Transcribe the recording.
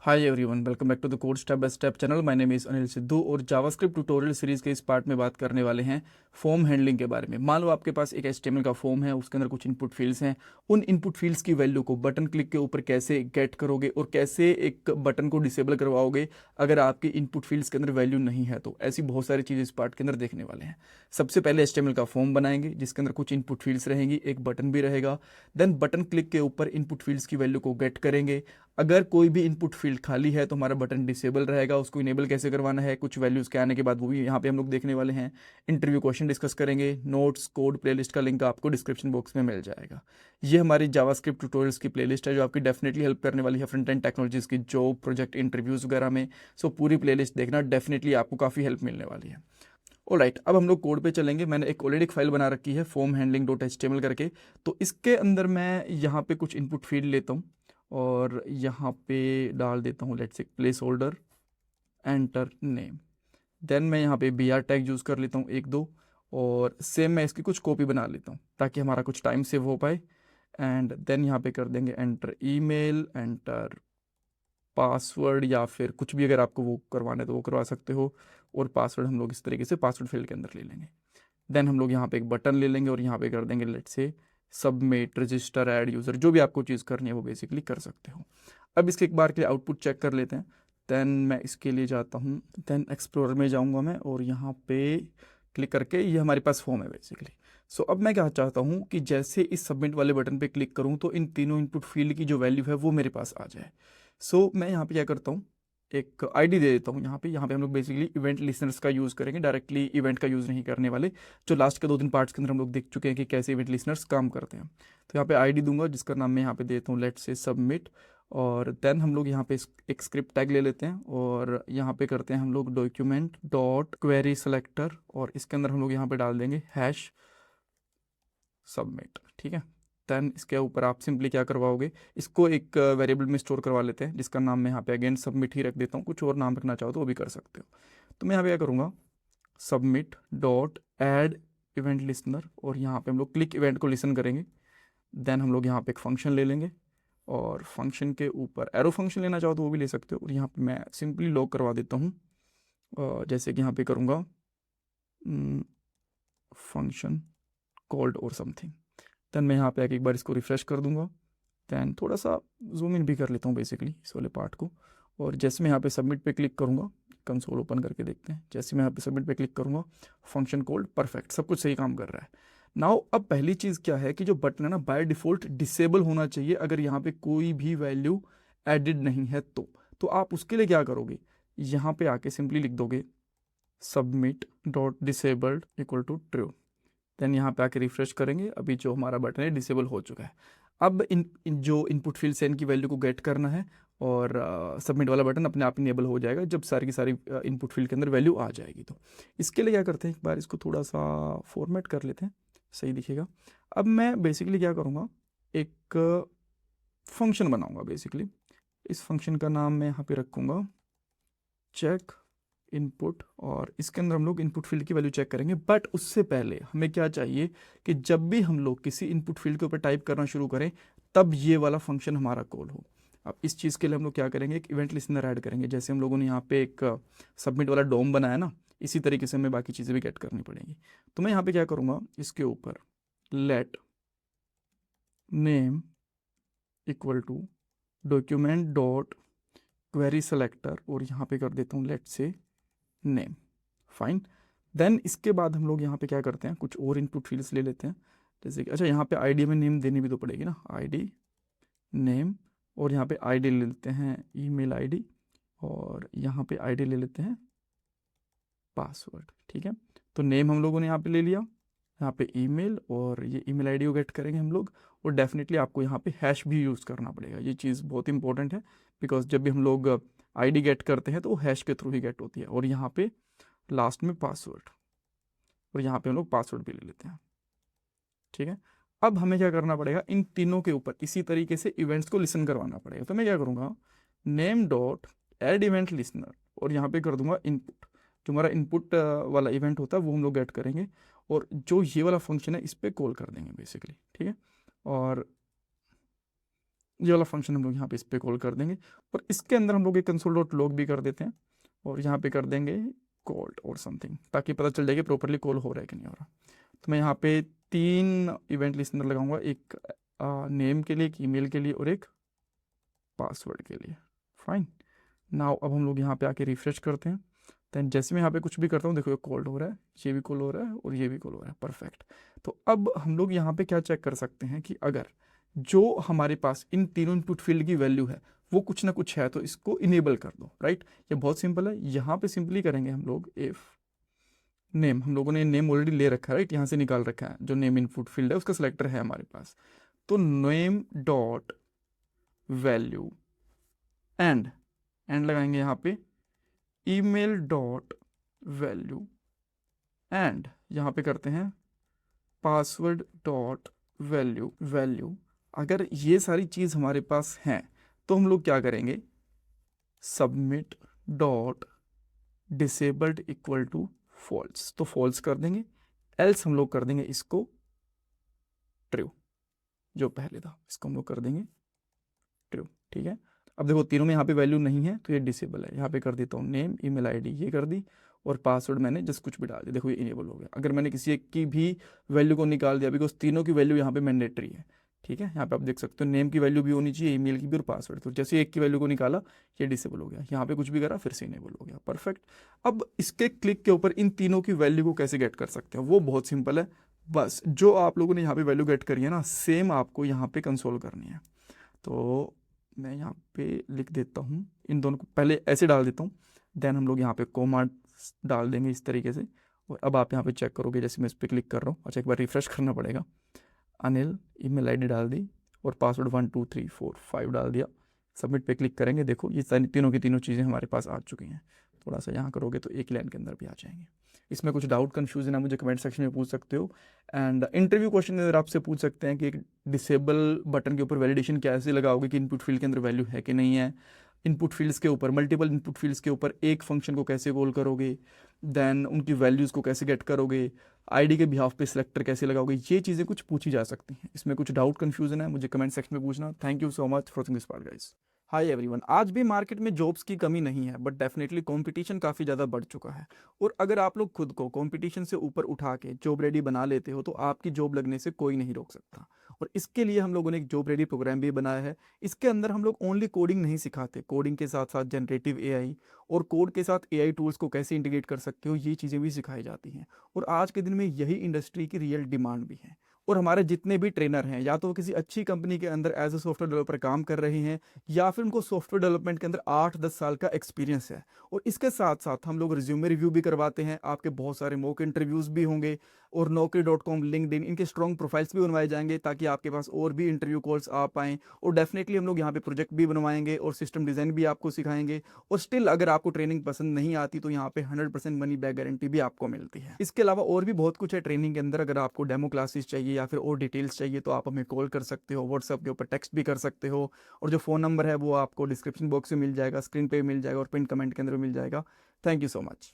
Hi everyone, welcome back to the code step by step channel. My name is Anil Sidhu और JavaScript tutorial series के इस part में बात करने वाले हैं फॉर्म हैंडलिंग के बारे में। मान लो आपके पास एक HTML का फॉर्म है, उसके अंदर कुछ इनपुट फील्ड्स हैं। उन इनपुट फील्ड्स की वैल्यू को बटन क्लिक के ऊपर कैसे गेट करोगे और कैसे एक बटन को डिसेबल करवाओगे अगर आपकी इनपुट फील्ड्स के अंदर वैल्यू नहीं है। तो ऐसी बहुत सारी चीज़ें इस पार्ट के अंदर देखने वाले हैं। सबसे पहले HTML का फॉर्म बनाएंगे जिसके अंदर कुछ इनपुट फील्ड्स रहेंगी, एक बटन भी रहेगा। देन बटन क्लिक के ऊपर इनपुट फील्ड्स की वैल्यू को गेट करेंगे। अगर कोई भी इनपुट फील्ड खाली है तो हमारा बटन डिसेबल रहेगा। उसको इनेबल कैसे करवाना है, कुछ वैल्यूज़ के आने के बाद वो भी यहाँ पे हम लोग देखने वाले हैं। इंटरव्यू क्वेश्चन डिस्कस करेंगे। नोट्स, कोड, प्लेलिस्ट का लिंक आपको डिस्क्रिप्शन बॉक्स में मिल जाएगा। ये हमारी जावास्क्रिप्ट ट्यूटोरियल्स की प्लेलिस्ट है जो आपकी डेफिनेटली हेल्प करने वाली है फ्रंट एंड टेक्नोलॉजीज़ की जॉब, प्रोजेक्ट, इंटरव्यूज़ वगैरह में। सो पूरी प्लेलिस्ट देखना, डेफिनेटली आपको काफ़ी हेल्प मिलने वाली है। ऑलराइट, अब हम लोग कोड पे चलेंगे। मैंने एक ऑलरेडी एक फाइल बना रखी है फॉर्म हैंडलिंग डॉट HTML करके। तो इसके अंदर मैं यहाँ पे कुछ इनपुट फील्ड लेता हूँ और यहाँ पे डाल देता हूँ let's say placeholder, enter name. Then मैं यहाँ पे BR टैग यूज़ कर लेता हूँ एक दो, और सेम मैं इसकी कुछ कॉपी बना लेता हूँ ताकि हमारा कुछ टाइम सेव हो पाए। एंड देन यहाँ पे कर देंगे एंटर ईमेल, एंटर पासवर्ड, या फिर कुछ भी अगर आपको वो करवाना है तो वो करवा सकते हो। और पासवर्ड हम लोग इस तरीके से पासवर्ड फील्ड के अंदर ले लेंगे। देन हम लोग यहाँ पे एक बटन ले लेंगे और यहाँ पे कर देंगे let's say submit, register, add user, जो भी आपको चीज़ करनी है वो बेसिकली कर सकते हो। अब इसके एक बार के लिए आउटपुट चेक कर लेते हैं। देन मैं इसके लिए जाता हूँ, देन एक्सप्लोरर में जाऊँगा मैं और यहाँ पे क्लिक करके ये हमारे पास फॉर्म है बेसिकली। सो अब मैं क्या चाहता हूँ कि जैसे इस सबमिट वाले बटन पे क्लिक करूँ तो इन तीनों इनपुट फील्ड की जो वैल्यू है वो मेरे पास आ जाए। सो मैं यहाँ पे क्या करता हूँ, एक आईडी दे देता हूँ। यहाँ पे हम लोग बेसिकली इवेंट लिसनर्स का यूज़ करेंगे, डायरेक्टली इवेंट का यूज़ नहीं करने वाले। जो लास्ट के 2-3 पार्ट्स के अंदर हम लोग देख चुके हैं कि कैसे इवेंट लिसनर्स काम करते हैं। तो यहाँ पे आईडी दूंगा जिसका नाम मैं यहाँ पे देता हूँ लेट्स से सबमिट। और देन हम लोग यहाँ पे एक स्क्रिप्ट टैग ले लेते हैं और यहाँ पे करते हैं हम लोग डॉक्यूमेंट डॉट क्वेरी सेलेक्टर, और इसके अंदर हम लोग यहाँ पे डाल देंगे हैश सबमिट। ठीक है। देन इसके ऊपर आप सिंपली क्या करवाओगे, इसको एक वेरिएबल में स्टोर करवा लेते हैं जिसका नाम मैं यहाँ पे अगेन सबमिट ही रख देता हूँ। कुछ और नाम रखना चाहो तो वो भी कर सकते हो। तो मैं यहाँ पे क्या करूँगा, submit dot add event listener, और यहाँ पे हम लोग क्लिक इवेंट को लिसन करेंगे। देन हम लोग यहाँ पे एक फंक्शन ले लेंगे और फंक्शन के ऊपर एरो फंक्शन लेना चाहो तो वो भी ले सकते हो। और यहाँ पे मैं सिंपली लॉग करवा देता हूँ, जैसे कि यहाँ पे करूँगा फंक्शन कॉल्ड और समथिंग। देन मैं यहाँ पे आके एक बार इसको रिफ्रेश कर दूंगा। देन थोड़ा सा जूम इन भी कर लेता हूँ बेसिकली इस वाले पार्ट को। और जैसे मैं यहाँ पे सबमिट पे क्लिक करूँगा, कंसोल ओपन करके देखते हैं। जैसे मैं यहाँ पे सबमिट पे क्लिक करूँगा, फंक्शन कॉल्ड परफेक्ट, सब कुछ सही काम कर रहा है। नाउ अब पहली चीज़ क्या है कि जो बटन है ना बाय डिफ़ॉल्ट डिसेबल होना चाहिए अगर यहाँ पे कोई भी वैल्यू एडिड नहीं है तो आप उसके लिए क्या करोगे, यहाँ पे आके सिंपली लिख दोगे submit dot disabled equal to true. Then यहाँ पे आके रिफ्रेश करेंगे, अभी जो हमारा बटन है डिसेबल हो चुका है। अब इन जो इनपुट फील्ड से इनकी वैल्यू को गेट करना है और सबमिट वाला बटन अपने आप इनेबल हो जाएगा जब सारी की सारी इनपुट फील्ड के अंदर वैल्यू आ जाएगी। तो इसके लिए क्या करते हैं, एक बार इसको थोड़ा सा फॉर्मेट कर लेते हैं, सही दिखेगा। अब मैं बेसिकली क्या करूँगा, एक फंक्शन बनाऊँगा बेसिकली। इस फंक्शन का नाम मैं यहाँ पे रखूँगा चेक इनपुट, और इसके अंदर हम लोग इनपुट फील्ड की वैल्यू चेक करेंगे। बट उससे पहले हमें क्या चाहिए कि जब भी हम लोग किसी इनपुट फील्ड के ऊपर टाइप करना शुरू करें तब ये वाला फंक्शन हमारा कॉल हो। अब इस चीज़ के लिए हम लोग क्या करेंगे, एक इवेंट लिसनर ऐड करेंगे। जैसे हम लोगों ने यहाँ पे एक सबमिट वाला डोम बनाया ना, इसी तरीके से हमें बाकी चीज़ें भी गेट करनी पड़ेंगी। तो मैं यहाँ पे क्या करूँगा, इसके ऊपर let name equal to document dot query selector, और यहाँ पे कर देता हूँ लेट से नेम। फाइन। देन इसके बाद हम लोग यहाँ पे क्या करते हैं, कुछ और इनपुट फील्ड्स ले लेते हैं। जैसे कि अच्छा, यहाँ पे आईडी में नेम देनी भी तो पड़ेगी ना, आईडी नेम, और यहाँ पे आईडी ले लेते हैं ईमेल आईडी, और यहाँ पे आईडी ले लेते हैं पासवर्ड। ठीक है। तो नेम हम लोगों ने यहाँ पे ले लिया, यहाँ पे ईमेल, और ये ईमेल आईडी को गेट करेंगे हम लोग। और डेफिनेटली आपको यहाँ पे हैश भी यूज़ करना पड़ेगा, ये चीज़ बहुत इंपॉर्टेंट है बिकॉज जब भी हम लोग आईडी गेट करते हैं तो वो हैश के थ्रू ही गेट होती है। और यहाँ पे लास्ट में पासवर्ड, और यहाँ पे हम लोग पासवर्ड भी ले लेते हैं। ठीक है। अब हमें क्या करना पड़ेगा, इन तीनों के ऊपर इसी तरीके से इवेंट्स को लिसन करवाना पड़ेगा। तो मैं क्या करूँगा, name dot add event listener, और यहाँ पे कर दूंगा इनपुट। जो हमारा इनपुट वाला इवेंट होता है वो हम लोग गेट करेंगे, और जो ये वाला फंक्शन है इस पर कॉल कर देंगे बेसिकली। ठीक है। और ये वाला फंक्शन हम लोग यहाँ पे इस पर कॉल कर देंगे, और इसके अंदर हम लोग एक कंसोल डॉट लॉग भी कर देते हैं, और यहाँ पे कर देंगे कॉल्ड और समथिंग, ताकि पता चल जाए कि प्रॉपरली कॉल हो रहा है कि नहीं हो रहा। तो मैं यहाँ पे 3 इवेंट लिस्नर लगाऊंगा, एक नेम के लिए, एक ईमेल के लिए, और एक पासवर्ड के लिए। फाइन। नाउ अब हम लोग यहाँ पे आके रिफ्रेश करते हैं। देन जैसे मैं यहाँ पे कुछ भी करता हूँ, देखो ये कॉल हो रहा है, ये भी कॉल हो रहा है, और ये भी कॉल हो रहा है। परफेक्ट। तो अब हम लोग यहाँ पे क्या चेक कर सकते हैं कि अगर जो हमारे पास इन तीनों इनपुट फील्ड की वैल्यू है वो कुछ ना कुछ है, तो इसको इनेबल कर दो। राइट, ये बहुत सिंपल है। यहाँ पे सिंपली करेंगे हम लोग इफ नेम, हम लोगों ने नेम ऑलरेडी ले रखा है, राइट, यहाँ से निकाल रखा है, जो नेम इनपुट फील्ड है उसका सिलेक्टर है हमारे पास। तो नेम डॉट वैल्यू एंड लगाएंगे यहाँ पे ईमेल डॉट वैल्यू एंड यहाँ पे करते हैं पासवर्ड डॉट वैल्यू। अगर ये सारी चीज़ हमारे पास हैं तो हम लोग क्या करेंगे, submit dot disabled equal to false, तो फॉल्स कर देंगे। एल्स हम लोग कर देंगे इसको ट्रू, जो पहले था इसको हम लोग कर देंगे ट्रू। ठीक है, अब देखो तीनों में यहाँ पे वैल्यू नहीं है तो ये डिसेबल है। यहाँ पे कर देता हूँ नेम, ईमेल आईडी ये कर दी, और पासवर्ड मैंने जस्ट कुछ भी डाल दिया, देखो ये इनेबल हो गया। अगर मैंने किसी एक की भी वैल्यू को निकाल दिया, बिकॉज तीनों की वैल्यू यहाँ पे मैंडेटरी है। ठीक है, यहाँ पे आप देख सकते हो नेम की वैल्यू भी होनी चाहिए, ईमेल की भी, और पासवर्ड। तो जैसे एक की वैल्यू को निकाला ये डिसेबल हो गया, यहाँ पे कुछ भी करा फिर से इनेबल हो गया। परफेक्ट। अब इसके क्लिक के ऊपर इन तीनों की वैल्यू को कैसे गेट कर सकते हैं, वो बहुत सिंपल है। बस जो आप लोगों ने यहाँ पे वैल्यू गेट करी है ना, सेम आपको यहाँ पे कंसोल करनी है। तो मैं यहाँ पे लिख देता हूँ, इन दोनों को पहले ऐसे डाल देता हूँ, देन हम लोग यहाँ पे कोमा डाल देंगे इस तरीके से। और अब आप यहाँ पे चेक करोगे, जैसे मैं इस पर क्लिक कर रहा हूँ, अच्छा एक बार रिफ्रेश करना पड़ेगा। अनिल ईमेल आईडी डाल दी, और पासवर्ड 1 2 3 4 5 डाल दिया। सबमिट पे क्लिक करेंगे, देखो ये सारी तीनों की तीनों चीज़ें हमारे पास आ चुकी हैं। थोड़ा सा यहाँ करोगे तो एक लाइन के अंदर भी आ जाएंगे। इसमें कुछ डाउट कन्फ्यूजन है मुझे कमेंट सेक्शन में पूछ सकते हो। एंड इंटरव्यू क्वेश्चन अगर आपसे पूछ सकते हैं कि एक डिसेबल बटन के ऊपर वैलिडेशन कैसे लगाओगे कि इनपुट फील्ड के अंदर वैल्यू है कि नहीं है, इनपुट फील्ड्स के ऊपर, मल्टीपल इनपुट फील्ड्स के ऊपर एक फंक्शन को कैसे कॉल करोगे, देन उनकी वैल्यूज़ को कैसे गेट करोगे, आईडी के बिहाफ पे सिलेक्टर कैसे लगाओगे, ये चीज़ें कुछ पूछी जा सकती हैं। इसमें कुछ डाउट कन्फ्यूजन है मुझे कमेंट सेक्शन में पूछना। Thank you so much for this part guys. Hi everyone, आज भी मार्केट में जॉब्स की कमी नहीं है, बट डेफिनेटली कंपटीशन काफ़ी ज़्यादा बढ़ चुका है। और अगर आप लोग खुद को कंपटीशन से ऊपर उठा के जॉब रेडी बना लेते हो तो आपकी जॉब लगने से कोई नहीं रोक सकता। और इसके लिए हम लोगों ने एक जॉब रेडी प्रोग्राम भी बनाया है। इसके अंदर हम लोग ओनली कोडिंग नहीं सिखाते, कोडिंग के साथ साथ जनरेटिव एआई और कोड के साथ एआई टूल्स को कैसे इंटीग्रेट कर सकते हो, ये चीज़ें भी सिखाई जाती हैं। और आज के दिन में यही इंडस्ट्री की रियल डिमांड भी है। और हमारे जितने भी ट्रेनर हैं, या तो वो किसी अच्छी कंपनी के अंदर एज ए सॉफ्टवेयर डेवलपर काम कर रहे हैं, या फिर उनको सॉफ्टवेयर डेवलपमेंट के अंदर 8-10 साल का एक्सपीरियंस है। और इसके साथ साथ हम लोग रिज्यूमे रिव्यू भी करवाते हैं, आपके बहुत सारे मॉक इंटरव्यूज़ भी होंगे, और naukri.com, लिंक्डइन, इनके स्ट्रॉन्ग प्रोफाइल्स भी बनवाए जाएंगे ताकि आपके पास और भी इंटरव्यू कॉल्स आ पाएँ। और डेफिनेटली हम लोग यहाँ पे प्रोजेक्ट भी बनवाएंगे और सिस्टम डिज़ाइन भी आपको सिखाएंगे। और स्टिल अगर आपको ट्रेनिंग पसंद नहीं आती तो यहाँ पे 100% मनी बैक गारंटी भी आपको मिलती है। इसके अलावा और भी बहुत कुछ है ट्रेनिंग के अंदर। अगर आपको डेमो क्लासेस चाहिए या फिर और डिटेल्स चाहिए तो आप हमें कॉल कर सकते हो, व्हाट्सएप के ऊपर टेक्स्ट भी कर सकते हो, और जो फ़ोन नंबर है वो आपको डिस्क्रिप्शन बॉक्स में मिल जाएगा, स्क्रीन पे मिल जाएगा, और पिन कमेंट के अंदर मिल जाएगा। Thank you so much.